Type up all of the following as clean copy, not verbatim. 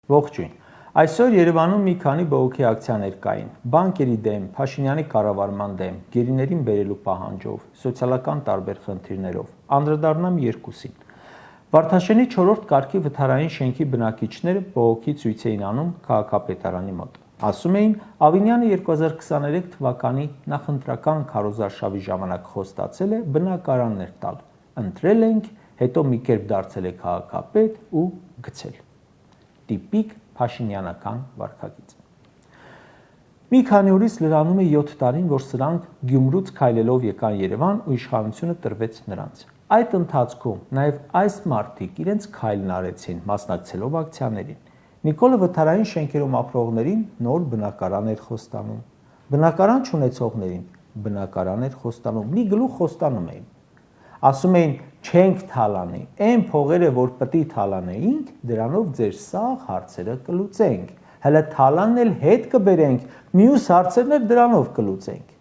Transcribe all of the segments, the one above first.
Ողջույն։ Այսօր Երևանում մի քանի բողոքի ակցիաներ կային։ Բանկերի դեմ, Փաշինյանի կառավարման դեմ, գերիներին բերելու պահանջով, սոցիալական տարբեր խնդիրներով։ Անդրադառնամ երկուսին։ Վարդաշենի 4-րդ կարգի վթարային շենքի բնակիչները բողոքի ցույց էին անում քաղաքապետարանի մոտ։ Ասում էին, Ավինյանը 2023 թվականի նախընտրական քարոզարշավի ժամանակ խոստացել է բնակարաններ տալ։ Ընտրել ենք, հետո մի կերպ դարձել է քաղաքապետ ու գցել։ Տիպիկ փաշինյանական վարքագիծ։ Մի քանի օրից լրանում է 7 տարին, որ սրանք Գյումրուց քայլելով եկան Երևան ու իշխանությունը տրվեց նրանց։ Այդ ընթացքում նաև այս մարդիկ իրենց քայլն արեցին, մասնակցելով ակցիաներին։ Նիկոլը վթարային շենքերում ապրողներին նոր բնակարան էր խոստանում։ Բնակարան չունեցողներին բնակարան էր խոստանում, մի գլուխ խոստանում էին։ Ասում էին, չենք թալանի, այն փողերը, որ պտի թալանեինք, դրանով ձեր սաղ հարցերը կլուծենք, հələ թալանն էլ հետ կբերենք, մյուս հարցերն էլ դրանով կլուծենք։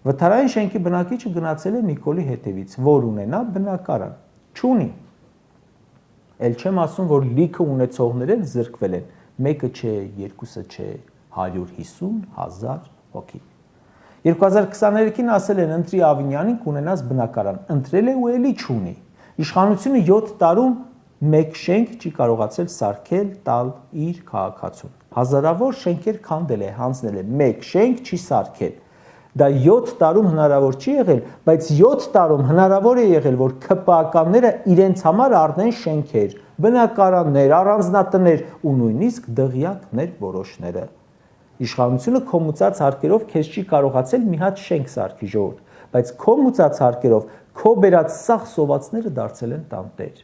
Վթարային շենքի բնակիչը գնացել է Նիկոլի հետևից, որ ունենա բնակարան, չունի։ Էլ չեմ ասում, որ լիքը ունեցողներ էլ զրկվել են, մեկը չէ, երկուսը չէ, 150,000 հոգի։ 2023-ին ասել են ընտրի Ավինյանին կունենաս բնակարան, ընտրել է ու էլի չունի։ Իշխանությունը 7 տարում մեկ շենք չի կարողացել սարքել տալ իր քաղաքացուն։ Հազարավոր շենքեր քանդել է, հանձնել է, մեկ շենք չի սարքել։ Դա 7 տարում հնարավոր չի եղել, բայց 7 տարում հնարավոր է եղել, որ ՔՊԱ-ականները իրենց համար առնեն շենքեր, բնակարաններ, առանձնատներ ու նույնիսկ դղյակներ որոշները։ Իշխանությունը քո մուծած հարկերով քեզ չի կարողացել մի հատ շենք սարքի ժողովուրդ, բայց քո մուծած հարկերով քո բերած սաղ սովածները դարձել են տանտեր։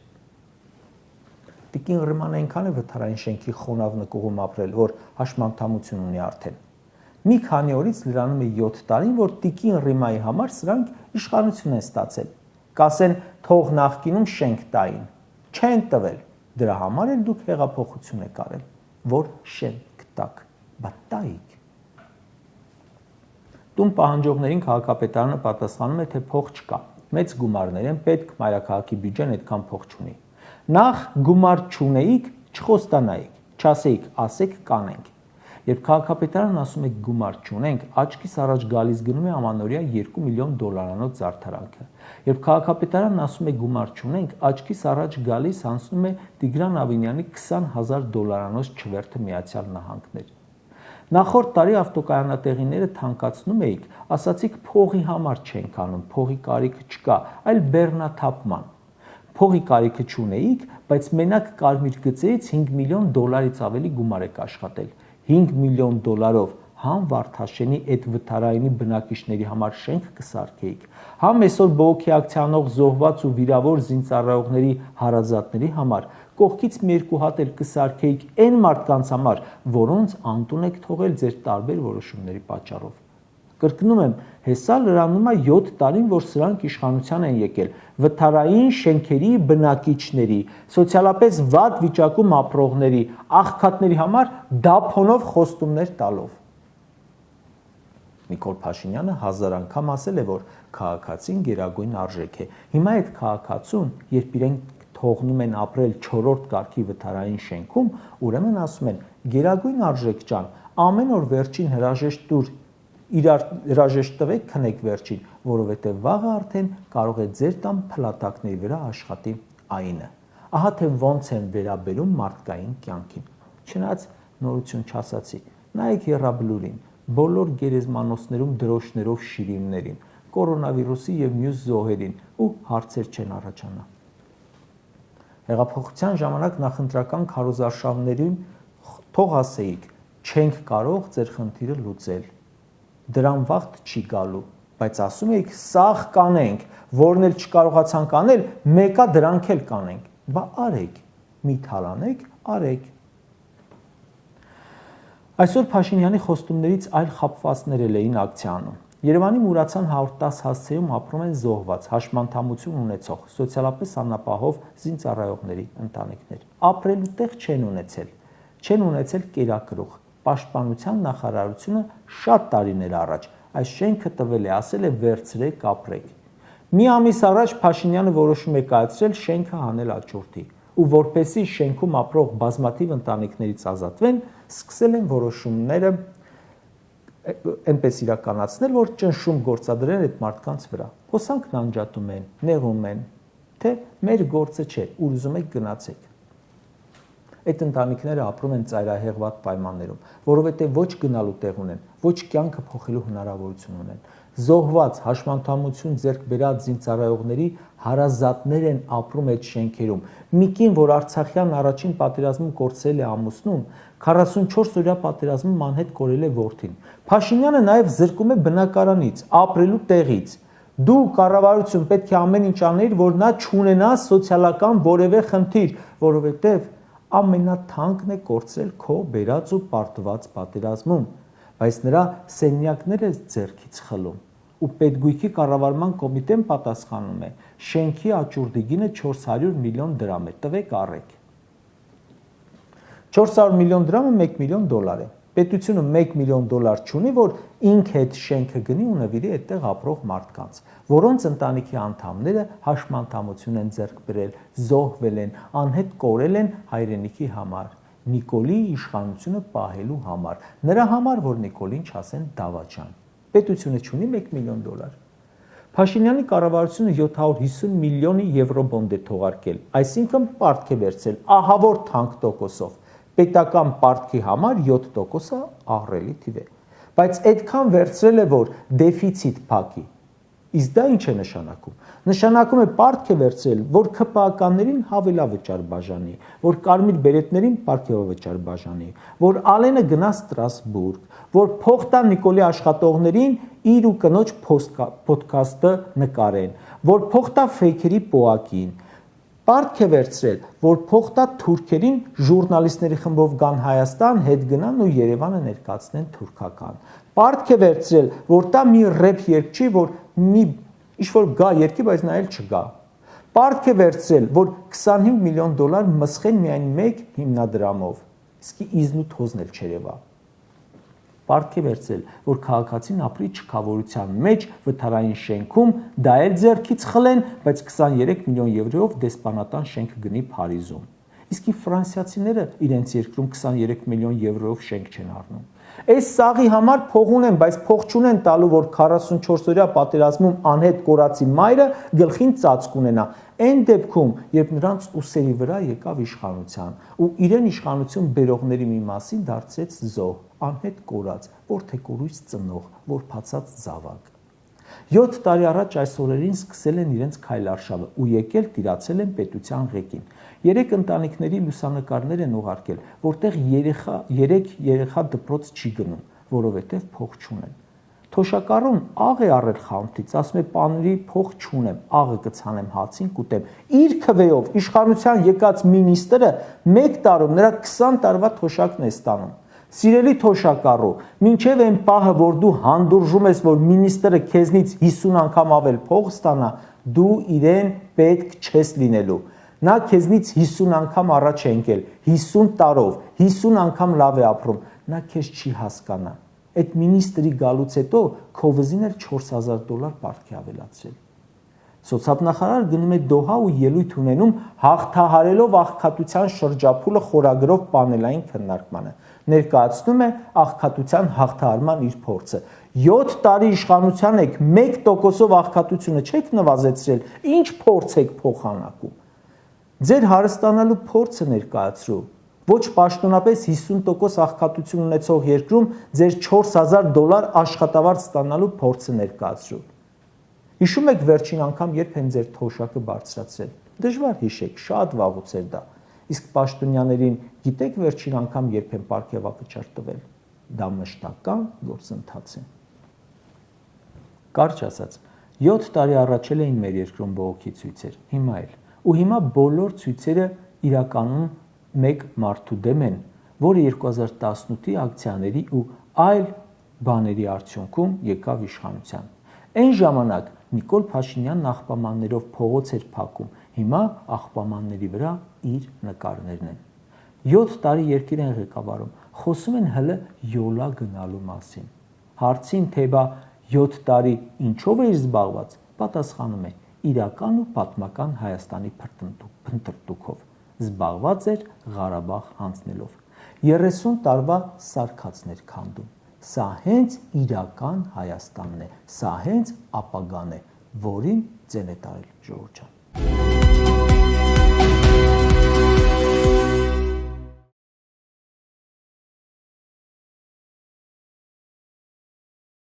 Տիկին Ռմանը այնքան է վթարային շենքի խոնավ նկուղում ապրել, որ հաշմանդամություն ունի արդեն։ Մի քանի օրից լրանում է 7 տարին, որ Տիկին Ռիմայի համար սրանք իշխանություն են ստացել։ Կասեն, թող նախկինում շենք տային։ Չեն տվել։ Դրա համար էլ դուք հեղափոխություն եք արել, որ շենք տաք։ Բատայիկ։ Տուն պահանջողներին քաղաքապետարանը պատասխանում է, թե փող չկա։ Մեծ գումարներ են պետք, մայրաքաղաքի բյուջեն այդքան փող չունի։ Նախ գումար չունեիք, չխոստանայիք, չասեիք, ասեք կանենք։ Երբ քաղաքապետարանը ասում է գումար չունենք, աչքիս առաջ գալիս գնում է ամանորյա $2 միլիոն զարդարանքը։ Երբ քաղաքապետարանն ասում է գումար չունենք, աչքիս առաջ գալիս անցնում է Տիգրան Ավինյանի $20,000 չվերթը Միացյալ Նահանգներ։ Նախորդ տարի ավտոկայանատեղիները թանկացնում էիք, ասացիք փողի համար չենք անում, փողի կարիքը չկա, այլ բեռնաթափման։ Փողի կարիքը չունեիք, բայց մենակ կարմիր գծերից $5 միլիոն ավելի գումար եք աշխատել։ $5 միլիոն համ Վարդաշենի այդ վթարայինի բնակիչների համար շենք կսարքեիք, համ այսօր բողոքի ակցիանող զոհված ու վիրավոր զինծառայողների հարազատների համար կողքից մի երկու հատ էլ կսարքեիք այն մարդկանց համար, որոնց անտուն եք թողել ձեր տարբեր որոշումների պատճառով։ Կրկնում եմ, հեսա լրանում է 7 տարին, որ սրանք իշխանության են եկել, վթարային շենքերի բնակիչների, սոցիալապես վատ վիճակում ապրողների, աղքատների համար դափոնով խոստումներ տալով։ Նիկոլ Փաշինյանը 1000 անգամ ասել է, որ քաղաքացին գերագույն արժեք է։ Հիմա այդ քաղաքացուն, երբ իրենք թողնում են ապրել 4-րդ կարգի վթարային շենքում, ուրեմն ասում են. գերագույն արժեք ջան, ամեն օր վերջին հրաժեշտ տուր, իրար հրաժեշտ տվեք, քնեք վերջին, որովհետև վաղը արդեն կարող է ձեր տան փլատակների վրա աշխատի այնը։ Ահա թե ոնց են վերաբերում մարդկային կյանքին։ Չնայած նորություն չասացի, նայեք եռաբլուրին, բոլոր գերեզմանոցներում դրոշներով շիրիմներին, կորոնավիրուսի եւ մյուս զոհերին ու հարցեր չեն առաջանա։ Հեղափոխության ժամանակ նախընտրական քարոզարշավներին թող ասեիք, չենք կարող ձեր խնդիրը լուծել։ Դրան վաղտ չի գալու, բայց ասում եք սաղ կանենք, որն էլ չկարողացանք անել, մեկա դրանք էլ կանենք։ Բա արեք, մի թալանեք, արեք։ Այսօր Փաշինյանի խոստումներից այլ խաբվածներ էին ակցիանում։ Երևանի Մուրացան 110 հասցեում ապրում են զոհված, հաշմանդամություն ունեցող, սոցիալապես անապահով զինծառայողների ընտանիքներ։ Ապրելու տեղ չեն ունեցել, չեն ունեցել կերակրող։ Պաշտպանության նախարարությունը շատ տարիներ առաջ այս շենքը տվել է, ասել է վերցրեք, ապրեք։ Մի ամիս առաջ Փաշինյանը որոշում է կայացրել շենքը հանել աճուրդի։ ու որպեսզի շենքում ապրող բազմաթիվ ընտանիքներից ազատվեն, սկսել են որոշումները այնպես իրականացնել, որ ճնշում գործադրեն այդ մարդկանց վրա։ Հոսանքն անջատում են, նեղում են, թե մեր գործը չէ, ուր ուզում եք գնացեք։ Այդ ընտանիքները ապրում են ծայրահեղված պայմաններում, որովհետև ոչ գնալու տեղ ունեն, ոչ կյանքը փոխելու հնարավորություն ունեն։ Զոհված, հաշմանդամություն ձեռք բերած զինծառայողների հարազատներ են ապրում այդ շենքերում։ Մի կին, որ Արցախյան առաջին պատերազմում կորցրել է ամուսնուն, 44-օրյա պատերազմում անհետ կորել է որդին։ Փաշինյանը նաև զրկում է բնակարանից, ապրելու տեղից։ Դու կառավարություն պետք է ամեն ինչ անեիր, որ նա չունենա սոցիալական որևէ խնդիր, որովհետև ամենաթանկն է կորցրել քո բերած ու պարտված պատերազմում, բայց նրա սենյակները ձեռքից խլում։ Ու պետգույքի կառավարման կոմիտեն պատասխանում է, շենքի աճուրդի գինը 400 միլիոն դրամ է, տվեք առեք։ 400 միլիոն դրամը 1 միլիոն դոլար է։ Պետությունը 1 միլիոն դոլար չունի, որ ինքը այդ շենքը գնի ու նվիրի այդտեղ ապրող մարդկանց, որոնց ընտանիքի անդամները հաշմանդամություն են ձեռք բերել, զոհվել են, անհետ կորել են հայրենիքի համար, Նիկոլի իշխանությունը պահելու համար, նրա համար, որ Նիկոլին չասեն դավաճան։ Պետությունը չունի 1 միլիոն դոլար։ Փաշինյանի կառավարությունը 750 միլիոնի եվրոբոնդ է թողարկել, այսինքն պարտք է վերցրել ահավոր թանկ տոկոսով։ Պետական պարտքի համար 7%-ը ահռելի թիվ է, բայց այդքան վերցրել է, որ դեֆիցիտ փակի։ Իսկ դա ինչ է նշանակում։ Նշանակում է պարտք է վերցրել, որ ՔՊԱ-ականներին հավելավճար բաժանի, որ կարմիր բերետներին պարգևավճար բաժանի, որ Ալենը գնա Ստրասբուրգ, որ փող տա Նիկոլի աշխատողներին իր ու կնոջ փոդքասթը նկարեն, որ փող տա ֆեյքերի պոակին։ Պարտք է վերցրել, որ փող տա թուրքերին ժուրնալիստների խմբով գան Հայաստան, հետ գնան ու Երևանը ներկայացնեն թուրքական։ Պարտք է վերցրել, որ տա մի ռեփ երգչի, որ մի ինչ-որ գա երգի, բայց նա էլ չգա։ Պարտք է վերցրել, որ 25 միլիոն դոլար մսխեն միայն մեկ հիմնադրամով, իսկի իզն ու թոզն էլ չերևա։ Պարտք է վերցրել, որ քաղաքացին ապրի չքավորության մեջ վթարային շենքում, դա էլ ձեռքից խլեն, բայց 23 միլիոն եվրոյով դեսպանատան շենք գնի Փարիզում։ Իսկ ֆրանսիացիները իրենց երկրում 23 միլիոն եվրոյով շենք չեն առնում։ Այս սաղի համար փող ունեն, բայց փող չունեն տալու, որ 44-օրյա պատերազմում անհետ կորացի մայրը գլխին ծածկ ունենա։ Այն դեպքում, երբ նրանց ուսերի վրա եկավ իշխանության ու իրեն իշխանություն բերողների մի մասին դարձրեց զոհ, անհետ կորած, որդեկորույս ծնող, որբացած զավակ։ 7 տարի առաջ այս օրերին սկսել են իրենց քայլարշավը ու եկել տիրացել են պետության ղեկին։ 3 ընտանիքների լուսանկարներ են ուղարկել, որտեղ 3 երեխա դպրոց չի գնում, որովհետև փող չունեն։ Թոշակառուն աղ է առել խանութից, ասում է պաների փող չունեմ, աղը կցանեմ հացին կուտեմ։ Իր քվեով իշխանության եկած մինիստրը 1 տարում նրա 20 տարվա թոշակն է ստանում։ Սիրելի թոշակառու, մինչև այն պահը, որ դու հանդուրժում ես, որ մինիստրը քեզնից 50 անգամ ավել փող ստանա, դու իրեն պետք չես լինելու։ Նա քեզնից 50 անգամ առաջ է ընկել, 50 տարով, 50 անգամ լավ է ապրում, նա քեզ չի հասկանա։ Այդ մինիստրի գալուց հետո քո վզին էլ 4000 դոլար պարտք է ավելացրել։ Սոցիալնախարար գնում է Դոհա ու ելույթ ունենում հաղթահարելով աղքատության շրջափուլը խորագրով պանելային քննարկմանը։ Ներկայացնում է աղքատության հաղթահարման իր փորձը։ 7 տարի իշխանության եք, 1%-ով աղքատությունը չեք նվազեցրել, ինչ փորձ եք փոխանակում։ Ձեր հարստանալու փորձը ներկայացրու։ Ոչ պաշտոնապես 50% աղքատություն ունեցող երկրում ձեր 4000 դոլար աշխատավարձ ստանալու փորձը ներկայացրու։ Հիշում եք վերջին անգամ երբ են ձեր թոշակը բարձրացրել։ Դժվար հիշեք, շատ վաղուց էր դա։ Իսկ պաշտոնյաներին գիտեք վերջին անգամ երբ են պարգևավճար տվել։ Դա մշտական գործընթաց է։ Կարճ ասած, 7 տարի առաջ էին մեր երկրում բողոքի ցույցեր, հիմա էլ։ Ու հիմա բոլոր ցույցերը իրականում մեկ մարդու դեմ են, որը 2018-ի ակցիաների ու այլ բաների արդյունքում եկավ իշխանության։ Այն ժամանակ Նիկոլ Փաշինյանն աղբամաններով փողոց էր փակում, հիմա աղբամանների վրա իր նկարներն են։ 7 տարի երկիր են ղեկավարում, խոսում են հələ յոլա գնալու մասին։ Հարցին, թե բա 7 տարի ինչով էր զբաղված, պատասխանում է՝ իրական ու պատմական Հայաստանի փնտրտուքով։ զբաղված էր Ղարաբաղ հանձնելով։ 30 տարվա սարքածներ քանդում։ Սա հենց իրական Հայաստանն է, սա հենց ապագան է, որին ձեն է տարել ժողովուրդ ջան։